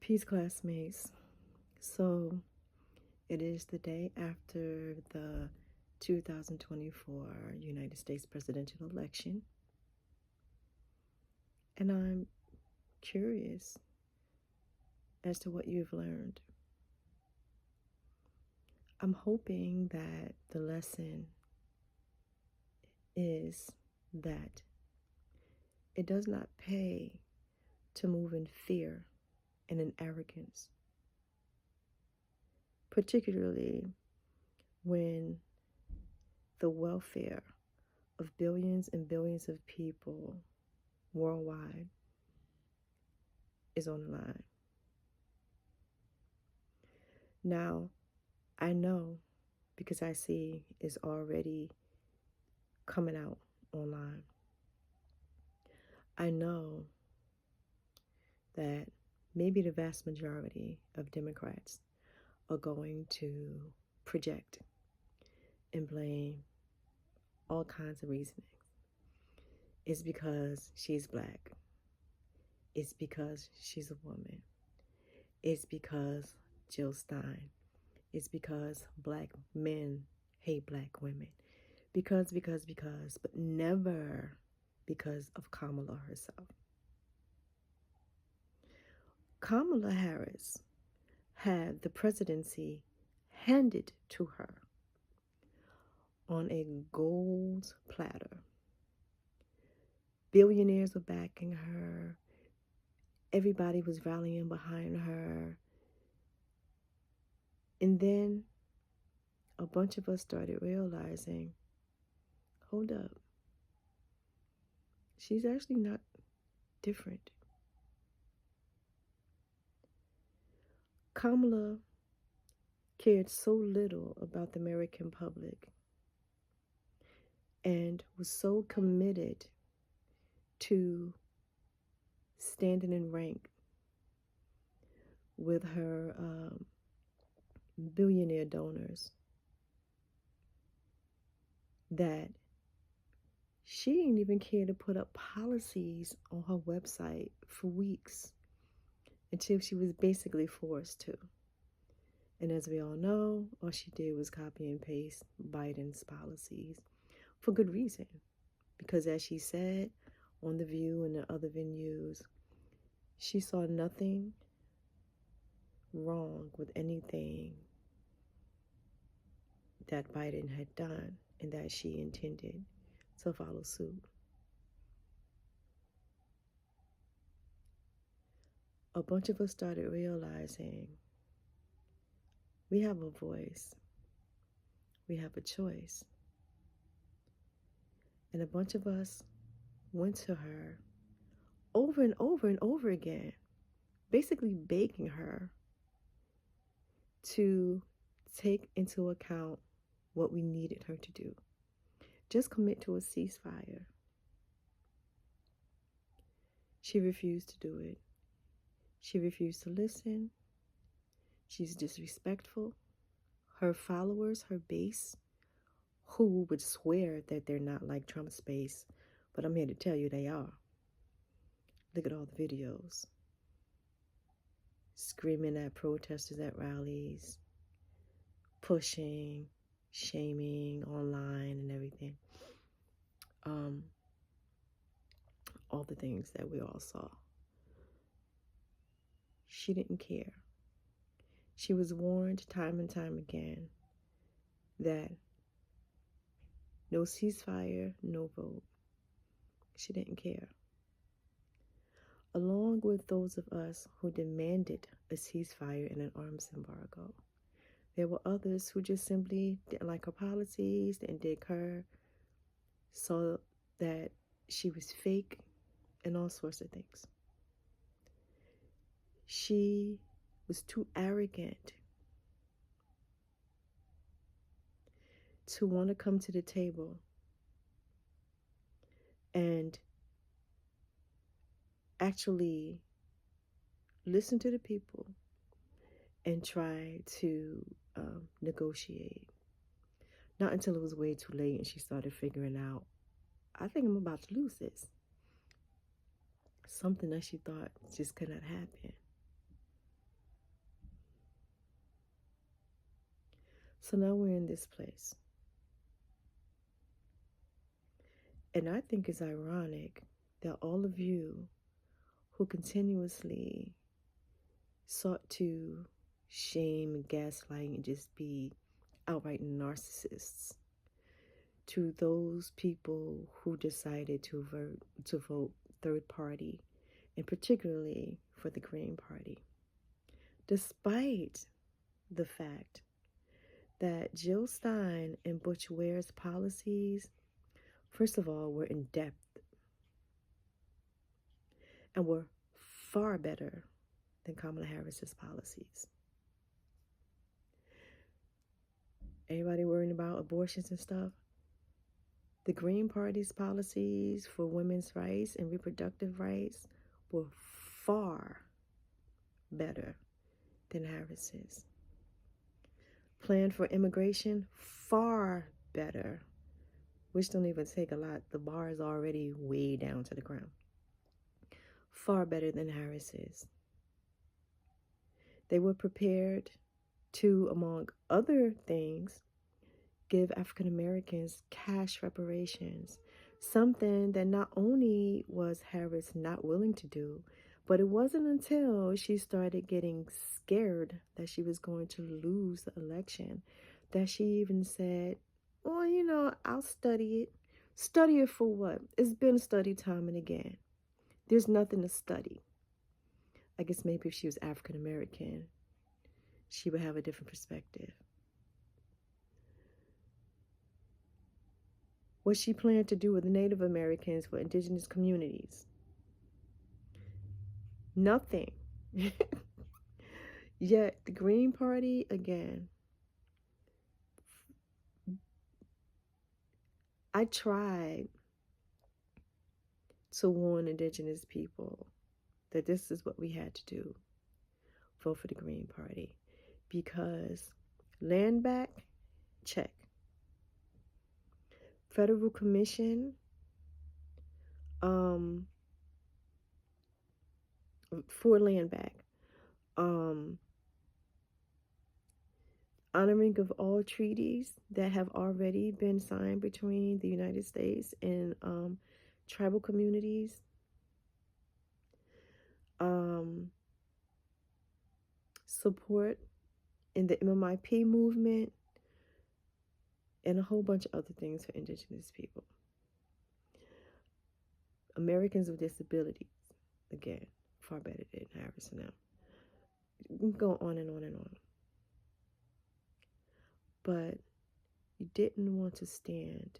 Peace, classmates. So it is the day after the 2024 United States presidential election, and I'm curious as to what you've learned. I'm hoping that the lesson is that it does not pay to move in fear and in arrogance, particularly when the welfare of billions and billions of people worldwide is on the line. Now, I know because I see it's already coming out online. I know that maybe the vast majority of Democrats are going to project and blame all kinds of reasoning. It's because she's black. It's because she's a woman. It's because Jill Stein. It's because black men hate black women. Because, but never because of Kamala herself. Kamala Harris had the presidency handed to her on a gold platter. Billionaires were backing her. Everybody was rallying behind her. And then a bunch of us started realizing, hold up, she's actually not different. Kamala cared so little about the American public and was so committed to standing in rank with her billionaire donors that she didn't even care to put up policies on her website for weeks until she was basically forced to. And as we all know, all she did was copy and paste Biden's policies for good reason. Because as she said on The View and the other venues, she saw nothing wrong with anything that Biden had done and that she intended to follow suit. A bunch of us started realizing we have a voice, we have a choice. And a bunch of us went to her over and over and over again, basically begging her to take into account what we needed her to do. Just commit to a ceasefire. She refused to do it. She refused to listen. She's disrespectful. Her followers, her base, who would swear that they're not like Trump's base, but I'm here to tell you they are. Look at all the videos. Screaming at protesters at rallies, pushing, shaming online and everything. All the things that we all saw. She didn't care. She was warned time and time again that no ceasefire, no vote. She didn't care. Along with those of us who demanded a ceasefire and an arms embargo, there were others who just simply didn't like her policies, didn't dig her, saw that she was fake, and all sorts of things. She was too arrogant to want to come to the table and actually listen to the people and try to negotiate. Not until it was way too late and she started figuring out, I think I'm about to lose this. Something that she thought just could not happen. So now we're in this place. And I think it's ironic that all of you who continuously sought to shame and gaslight and just be outright narcissists, to those people who decided to vote third party, and particularly for the Green Party, despite the fact that Jill Stein and Butch Ware's policies, first of all, were in depth and were far better than Kamala Harris's policies. Anybody worrying about abortions and stuff? The Green Party's policies for women's rights and reproductive rights were far better than Harris's. Plan for immigration, far better, which don't even take a lot. The bar is already way down to the ground. Far better than Harris's. They were prepared to, among other things, give African Americans cash reparations, something that not only was Harris not willing to do, but it wasn't until she started getting scared that she was going to lose the election that she even said, well, you know, I'll study it. Study it for what? It's been studied time and again. There's nothing to study. I guess maybe if she was African American, she would have a different perspective. What she planned to do with the Native Americans, for indigenous communities. Nothing. Yet the Green Party, again, I tried to warn indigenous people that this is what we had to do. Vote for the Green Party. Because land back, check. Federal Commission for land back. Honoring of all treaties that have already been signed between the United States and tribal communities. Support in the MMIP movement, and a whole bunch of other things for indigenous people. Americans with disabilities, again, far better than Harris now. You can go on and on and on. But you didn't want to stand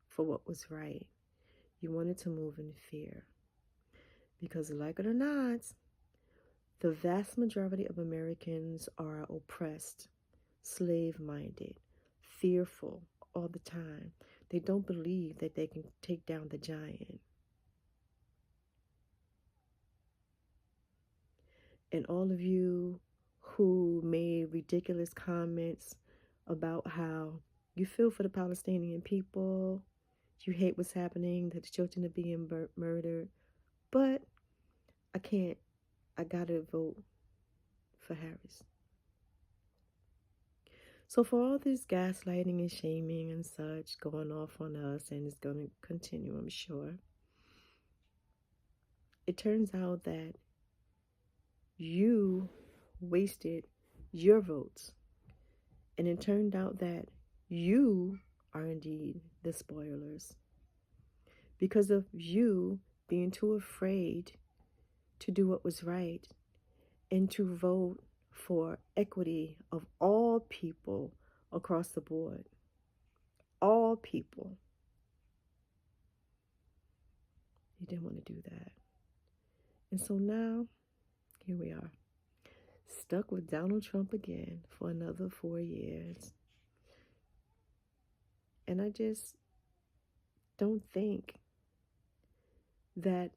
for what was right. You wanted to move in fear. Because like it or not, the vast majority of Americans are oppressed, slave-minded, fearful all the time. They don't believe that they can take down the giant. And all of you who made ridiculous comments about how you feel for the Palestinian people, you hate what's happening, that the children are being murdered, but I gotta vote for Harris. So for all this gaslighting and shaming and such going off on us, and it's going to continue, I'm sure, it turns out that you wasted your votes. And it turned out that you are indeed the spoilers. Because of you being too afraid to do what was right and to vote for equity of all people across the board. All people. You didn't want to do that. And so now, here we are. Stuck with Donald Trump again for another 4 years. And I just don't think that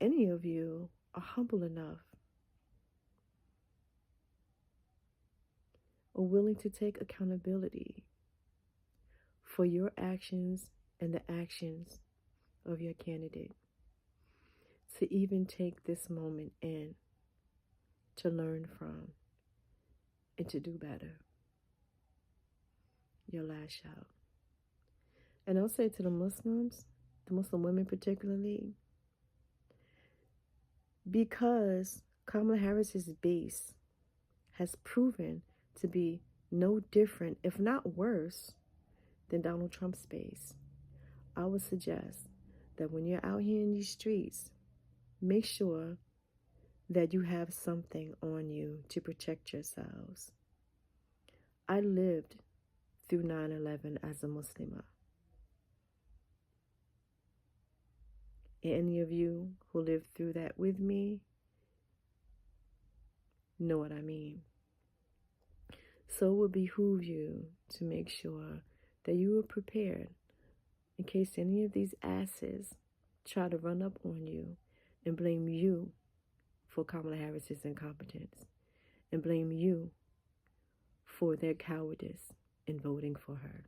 any of you are humble enough or willing to take accountability for your actions and the actions of your candidate, to even take this moment in to learn from and to do better. your last shout. And I'll say to the Muslims, the Muslim women particularly, because Kamala Harris's base has proven to be no different, if not worse, than Donald Trump's base, I would suggest that when you're out here in these streets, make sure that you have something on you to protect yourselves. I lived through 9/11 as a Muslimah. Any of you who lived through that with me know what I mean. So it would behoove you to make sure that you are prepared in case any of these asses try to run up on you and blame you for Kamala Harris's incompetence and blame you for their cowardice in voting for her.